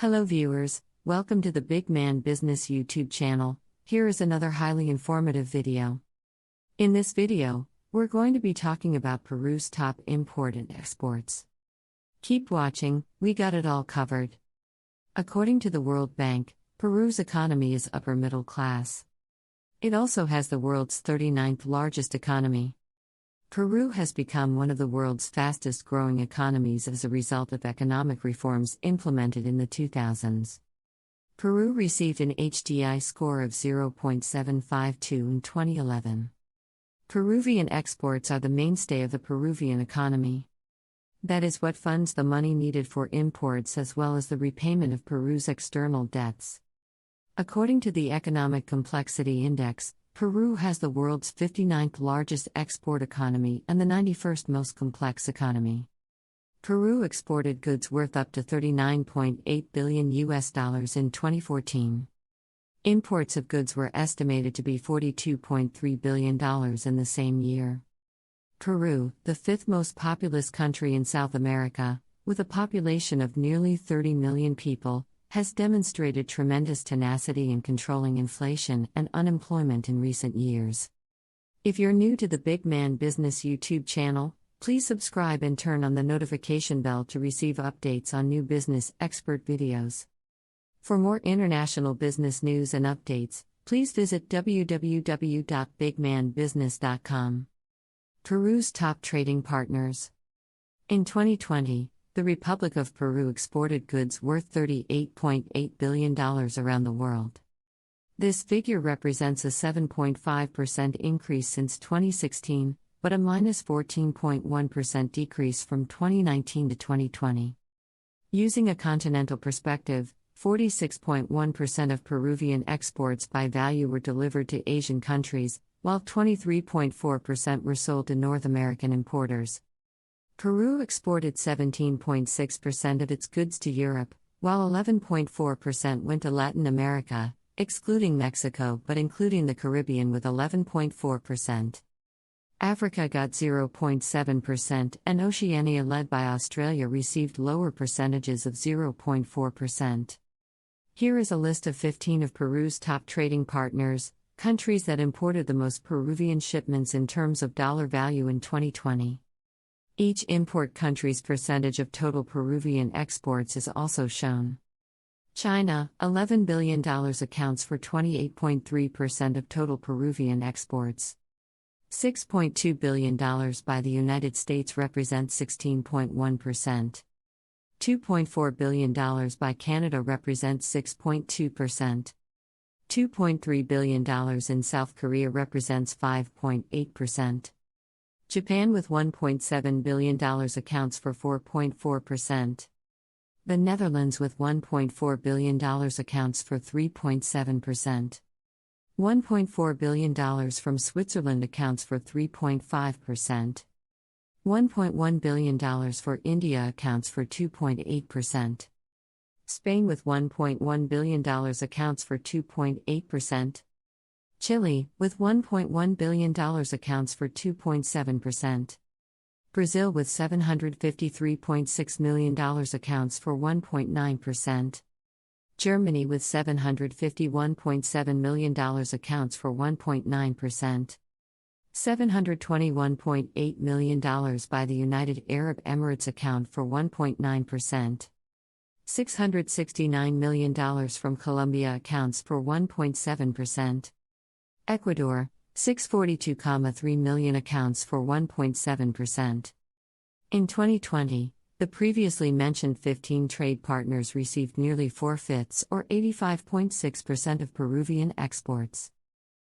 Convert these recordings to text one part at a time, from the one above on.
Hello viewers, welcome to the Big Man Business YouTube channel. Here is another highly informative video. In this video, we're going to be talking about Peru's top import and exports. Keep watching, we got it all covered. According to the World Bank, Peru's economy is upper middle class. It also has the world's 39th largest economy. Peru has become one of the world's fastest growing economies as a result of economic reforms implemented in the 2000s. Peru received an HDI score of 0.752 in 2011. Peruvian exports are the mainstay of the Peruvian economy. That is what funds the money needed for imports as well as the repayment of Peru's external debts. According to the Economic Complexity Index, Peru has the world's 59th largest export economy and the 91st most complex economy. Peru exported goods worth up to $39.8 billion in 2014. Imports of goods were estimated to be $42.3 billion in the same year. Peru, the fifth most populous country in South America, with a population of nearly 30 million people, has demonstrated tremendous tenacity in controlling inflation and unemployment in recent years. If you're new to the Big Man Business YouTube channel, please subscribe and turn on the notification bell to receive updates on new business expert videos. For more international business news and updates, please visit www.bigmanbusiness.com. Peru's top trading partners. In 2020, the Republic of Peru exported goods worth $38.8 billion around the world. This figure represents a 7.5% increase since 2016, but a minus 14.1% decrease from 2019 to 2020. Using a continental perspective, 46.1% of Peruvian exports by value were delivered to Asian countries, while 23.4% were sold to North American importers. Peru exported 17.6% of its goods to Europe, while 11.4% went to Latin America, excluding Mexico but including the Caribbean with 11.4%. Africa got 0.7% and Oceania, led by Australia, received lower percentages of 0.4%. Here is a list of 15 of Peru's top trading partners, countries that imported the most Peruvian shipments in terms of dollar value in 2020. Each import country's percentage of total Peruvian exports is also shown. China, $11 billion, accounts for 28.3% of total Peruvian exports. $6.2 billion by the United States represents 16.1%. $2.4 billion by Canada represents 6.2%. $2.3 billion in South Korea represents 5.8%. Japan with $1.7 billion accounts for 4.4%. The Netherlands with $1.4 billion accounts for 3.7%. $1.4 billion from Switzerland accounts for 3.5%. $1.1 billion for India accounts for 2.8%. Spain with $1.1 billion accounts for 2.8%. Chile, with $1.1 billion accounts for 2.7%. Brazil with $753.6 million accounts for 1.9%. Germany with $751.7 million accounts for 1.9%. $721.8 million by the United Arab Emirates account for 1.9%. $669 million from Colombia accounts for 1.7%. Ecuador, $642.3 million accounts for 1.7%. In 2020, the previously mentioned 15 trade partners received nearly 4/5 or 85.6% of Peruvian exports.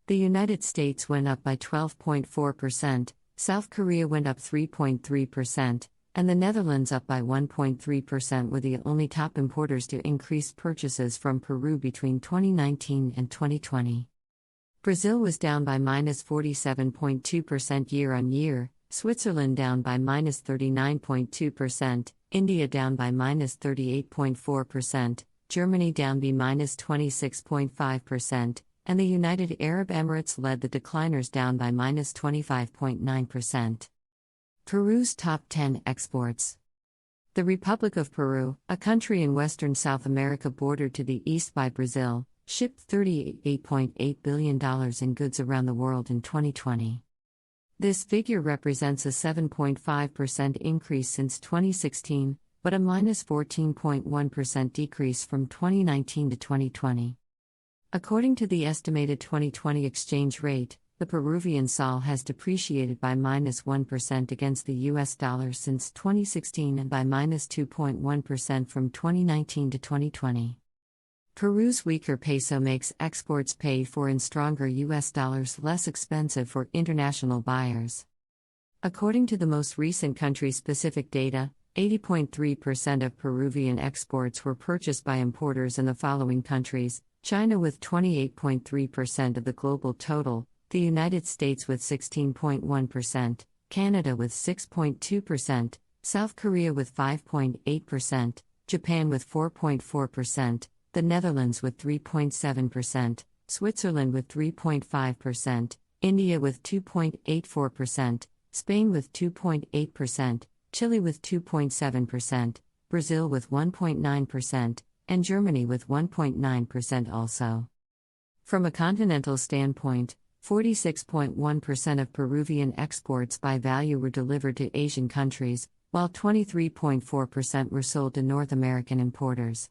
The United States went up by 12.4%, South Korea went up 3.3%, and the Netherlands up by 1.3% were the only top importers to increase purchases from Peru between 2019 and 2020. Brazil was down by minus 47.2% year-on-year, Switzerland down by minus 39.2%, India down by minus 38.4%, Germany down by minus 26.5%, and the United Arab Emirates led the decliners down by minus 25.9%. Peru's top 10 exports. The Republic of Peru, a country in western South America bordered to the east by Brazil, shipped $38.8 billion in goods around the world in 2020. This figure represents a 7.5% increase since 2016, but a minus 14.1% decrease from 2019 to 2020. According to the estimated 2020 exchange rate, the Peruvian Sol has depreciated by minus 1% against the US dollar since 2016 and by minus 2.1% from 2019 to 2020. Peru's weaker peso makes exports paid for in stronger US dollars less expensive for international buyers. According to the most recent country-specific data, 80.3% of Peruvian exports were purchased by importers in the following countries: China with 28.3% of the global total, the United States with 16.1%, Canada with 6.2%, South Korea with 5.8%, Japan with 4.4%, the Netherlands with 3.7%, Switzerland with 3.5%, India with 2.84%, Spain with 2.8%, Chile with 2.7%, Brazil with 1.9%, and Germany with 1.9% also. From a continental standpoint, 46.1% of Peruvian exports by value were delivered to Asian countries, while 23.4% were sold to North American importers.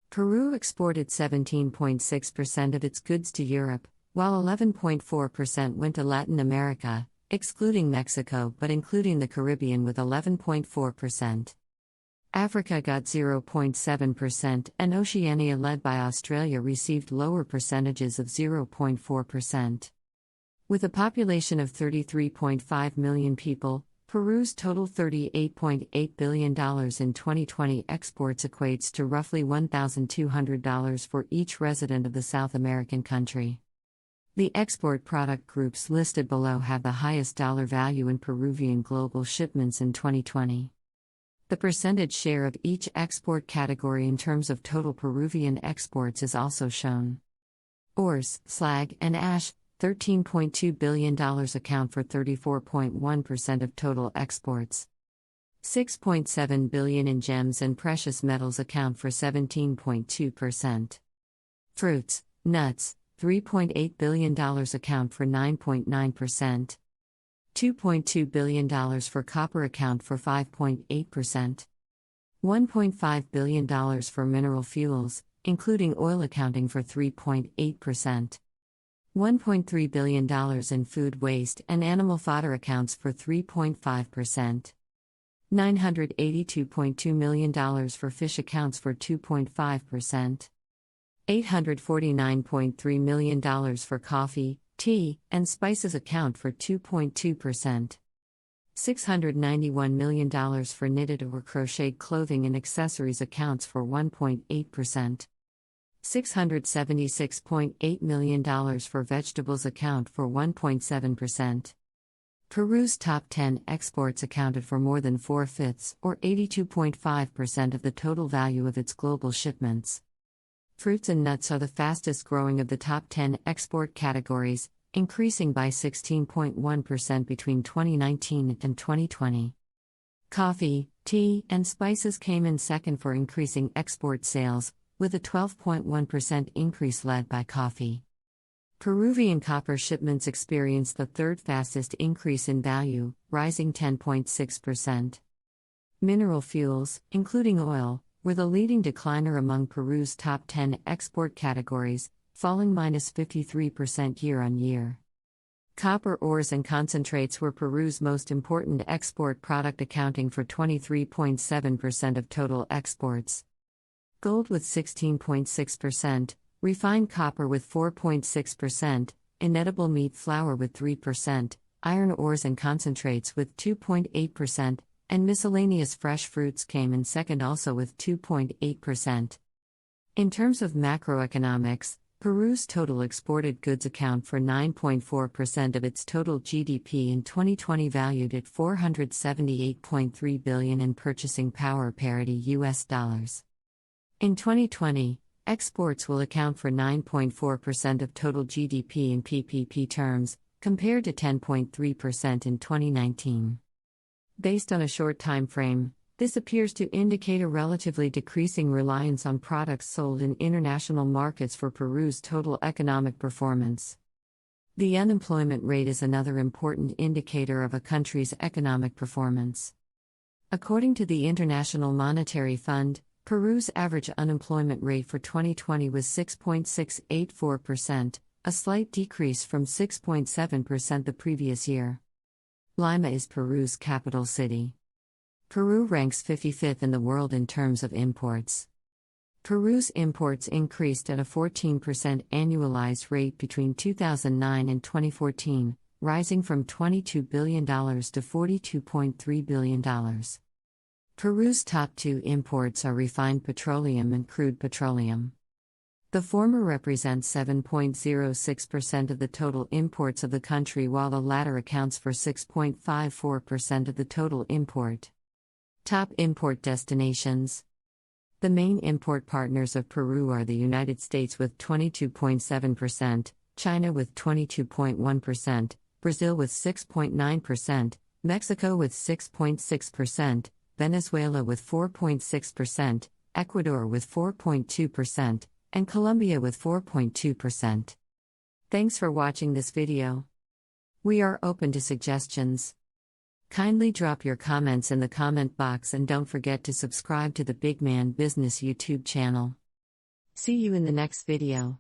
Peru exported 17.6% of its goods to Europe, while 11.4% went to Latin America, excluding Mexico but including the Caribbean with 11.4%. Africa got 0.7%, and Oceania, led by Australia, received lower percentages of 0.4%. With a population of 33.5 million people, Peru's total $38.8 billion in 2020 exports equates to roughly $1,200 for each resident of the South American country. The export product groups listed below have the highest dollar value in Peruvian global shipments in 2020. The percentage share of each export category in terms of total Peruvian exports is also shown. Ores, slag, and ash, $13.2 billion account for 34.1% of total exports. $6.7 billion in gems and precious metals account for 17.2%. Fruits, nuts, $3.8 billion account for 9.9%. $2.2 billion for copper account for 5.8%. $1.5 billion for mineral fuels, including oil accounting for 3.8%. $1.3 billion in food waste and animal fodder accounts for 3.5%. $982.2 million for fish accounts for 2.5%. $849.3 million for coffee, tea, and spices account for 2.2%. $691 million for knitted or crocheted clothing and accessories accounts for 1.8%. $676.8 million for vegetables account for 1.7%. Peru's top 10 exports accounted for more than 4/5, or 82.5% of the total value of its global shipments. Fruits and nuts are the fastest growing of the top 10 export categories, increasing by 16.1% between 2019 and 2020. Coffee, tea, and spices came in second for increasing export sales, with a 12.1% increase led by coffee. Peruvian copper shipments experienced the third fastest increase in value, rising 10.6%. Mineral fuels, including oil, were the leading decliner among Peru's top 10 export categories, falling minus 53% year-on-year. Copper ores and concentrates were Peru's most important export product, accounting for 23.7% of total exports. Gold with 16.6%, refined copper with 4.6%, inedible meat flour with 3%, iron ores and concentrates with 2.8%, and miscellaneous fresh fruits came in second also with 2.8%. In terms of macroeconomics, Peru's total exported goods account for 9.4% of its total GDP in 2020, valued at $478.3 billion in purchasing power parity US dollars. In 2020, exports will account for 9.4% of total GDP in PPP terms, compared to 10.3% in 2019. Based on a short time frame, This appears to indicate a relatively decreasing reliance on products sold in international markets for Peru's total economic performance. The unemployment rate is another important indicator of a country's economic performance. According to the International Monetary Fund, Peru's average unemployment rate for 2020 was 6.684%, a slight decrease from 6.7% the previous year. Lima is Peru's capital city. Peru ranks 55th in the world in terms of imports. Peru's imports increased at a 14% annualized rate between 2009 and 2014, rising from $22 billion to $42.3 billion. Peru's top two imports are refined petroleum and crude petroleum. The former represents 7.06% of the total imports of the country, while the latter accounts for 6.54% of the total import. Top import destinations. The main import partners of Peru are the United States with 22.7%, China with 22.1%, Brazil with 6.9%, Mexico with 6.6%, Venezuela with 4.6%, Ecuador with 4.2%, and Colombia with 4.2%. Thanks for watching this video. We are open to suggestions. Kindly drop your comments in the comment box and don't forget to subscribe to the Big Man Business YouTube channel. See you in the next video.